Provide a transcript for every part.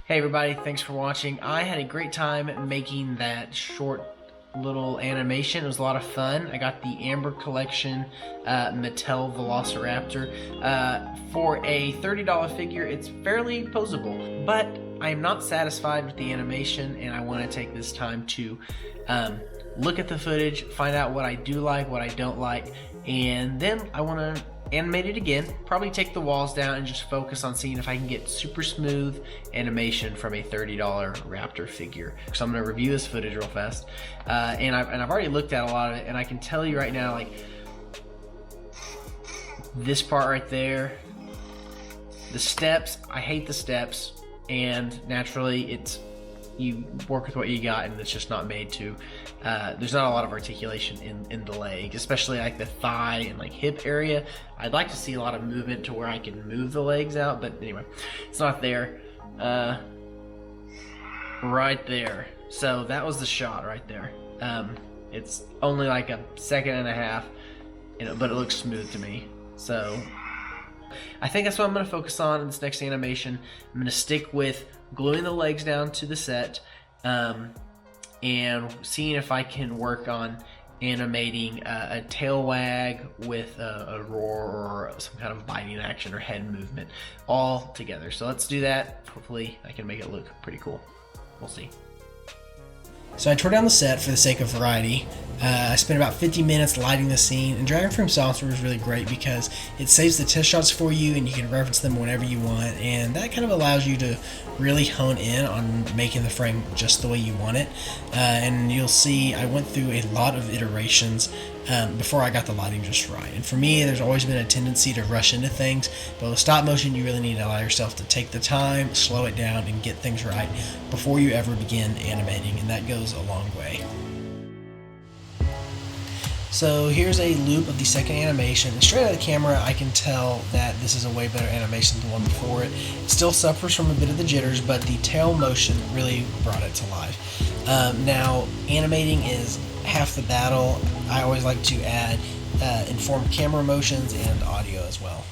Hey everybody, thanks for watching. I had a great time making that short little animation. It was a lot of fun. I got the Amber Collection Mattel Velociraptor. For a $30 figure, it's fairly posable, but I am not satisfied with the animation and I want to take this time to look at the footage, find out what I do like, what I don't like, and then I want to animate it again, probably take the walls down and just focus on seeing if I can get super smooth animation from a $30 Raptor figure. So I'm going to review this footage real fast, and I've already looked at a lot of it, and I can tell you right now, like this part right there, the steps, I hate the steps, and naturally it's, you work with what you got and it's just not made to, there's not a lot of articulation in the leg, especially like the thigh and like hip area. I'd like to see a lot of movement to where I can move the legs out, but anyway, it's not there. Right there. So that was the shot right there. It's only like a second and a half, but it looks smooth to me. So I think that's what I'm going to focus on in this next animation. I'm going to stick with gluing the legs down to the set, and seeing if I can work on animating a tail wag with a roar or some kind of biting action or head movement all together. So let's do that. Hopefully I can make it look pretty cool. We'll see. So I tore down the set for the sake of variety. I spent about 50 minutes lighting the scene, and Dragon Frame software is really great because it saves the test shots for you and you can reference them whenever you want, and that kind of allows you to really hone in on making the frame just the way you want it. And you'll see I went through a lot of iterations before I got the lighting just right. And for me, there's always been a tendency to rush into things, but with stop motion, you really need to allow yourself to take the time, slow it down, and get things right before you ever begin animating, and that goes a long way. So here's a loop of the second animation, and straight out of the camera I can tell that this is a way better animation than the one before it. It still suffers from a bit of the jitters, but the tail motion really brought it to life. Now, animating is half the battle. I always like to add informed camera motions and audio as well.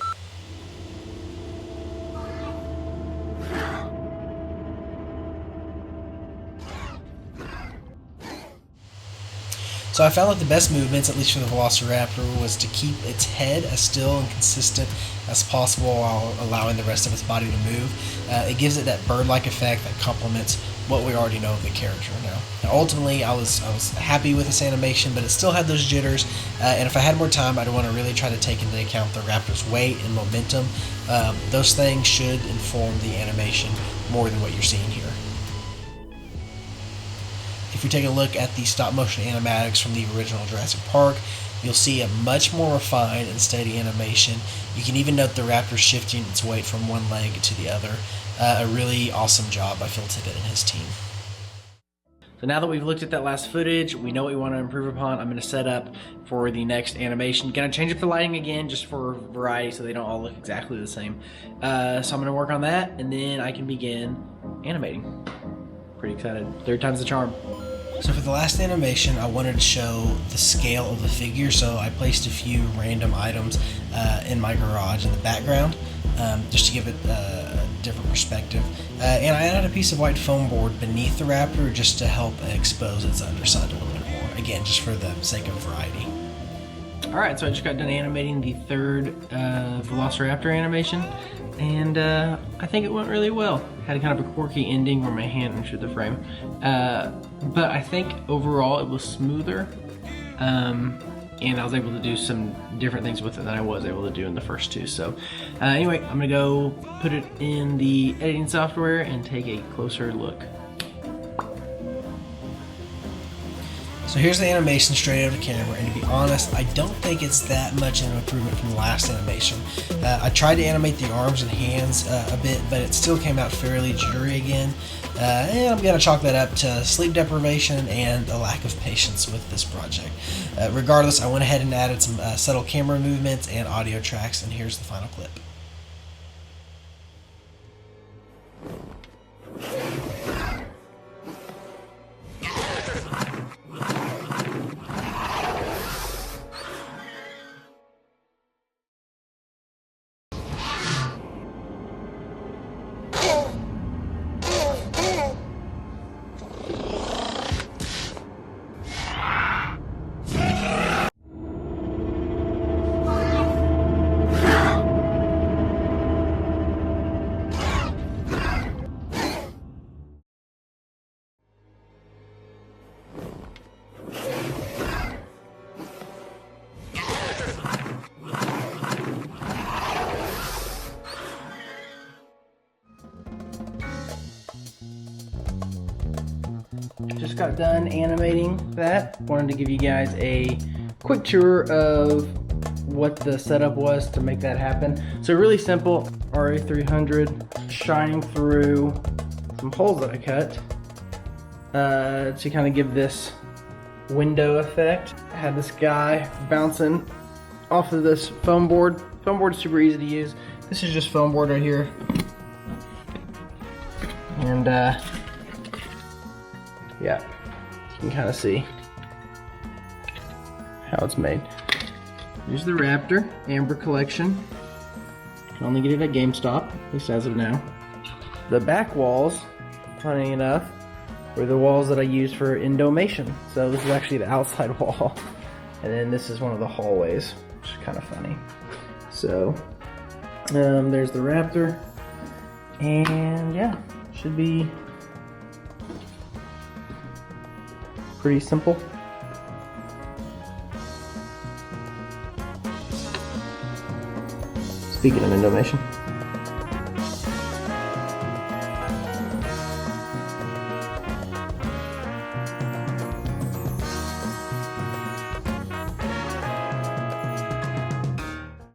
So I found that the best movements, at least for the Velociraptor, was to keep its head as still and consistent as possible while allowing the rest of its body to move. It gives it that bird-like effect that complements what we already know of the character now. Ultimately, I was happy with this animation, but it still had those jitters, and if I had more time, I'd want to really try to take into account the Raptor's weight and momentum. Those things should inform the animation more than what you're seeing here. If we take a look at the stop motion animatics from the original Jurassic Park, you'll see a much more refined and steady animation. You can even note the raptor shifting its weight from one leg to the other. A really awesome job by Phil Tippett and his team. So now that we've looked at that last footage, we know what we want to improve upon. I'm going to set up for the next animation. Going to change up the lighting again just for variety so they don't all look exactly the same. So I'm going to work on that, and then I can begin animating. Pretty excited. Third time's the charm. So for the last animation, I wanted to show the scale of the figure, so I placed a few random items in my garage in the background, just to give it a different perspective. And I added a piece of white foam board beneath the Raptor just to help expose its underside a little bit more. Again, just for the sake of variety. Alright, so I just got done animating the third Velociraptor animation, and I think it went really well. Had kind of a quirky ending where my hand entered the frame, but I think overall it was smoother, and I was able to do some different things with it than I was able to do in the first two. So anyway, I'm gonna go put it in the editing software and take a closer look. So here's the animation straight out of the camera, and to be honest, I don't think it's that much of an improvement from the last animation. I tried to animate the arms and hands a bit, but it still came out fairly jittery again. And I'm going to chalk that up to sleep deprivation and a lack of patience with this project. Regardless, I went ahead and added some subtle camera movements and audio tracks, and here's the final clip. just got done animating that. Wanted to give you guys a quick tour of what the setup was to make that happen. So really simple, RA300 shining through some holes that I cut to kind of give this window effect. I had this guy bouncing off of this foam board. Foam board is super easy to use. This is just foam board right here. And yeah, you can kind of see how it's made. Here's the Raptor Amber Collection. You can only get it at GameStop, at least as of now. The back walls, funny enough, were the walls that I used for Indomation. So this is actually the outside wall. And then this is one of the hallways, which is kind of funny. So there's the Raptor. And yeah, should be pretty simple. Speaking of Indomation.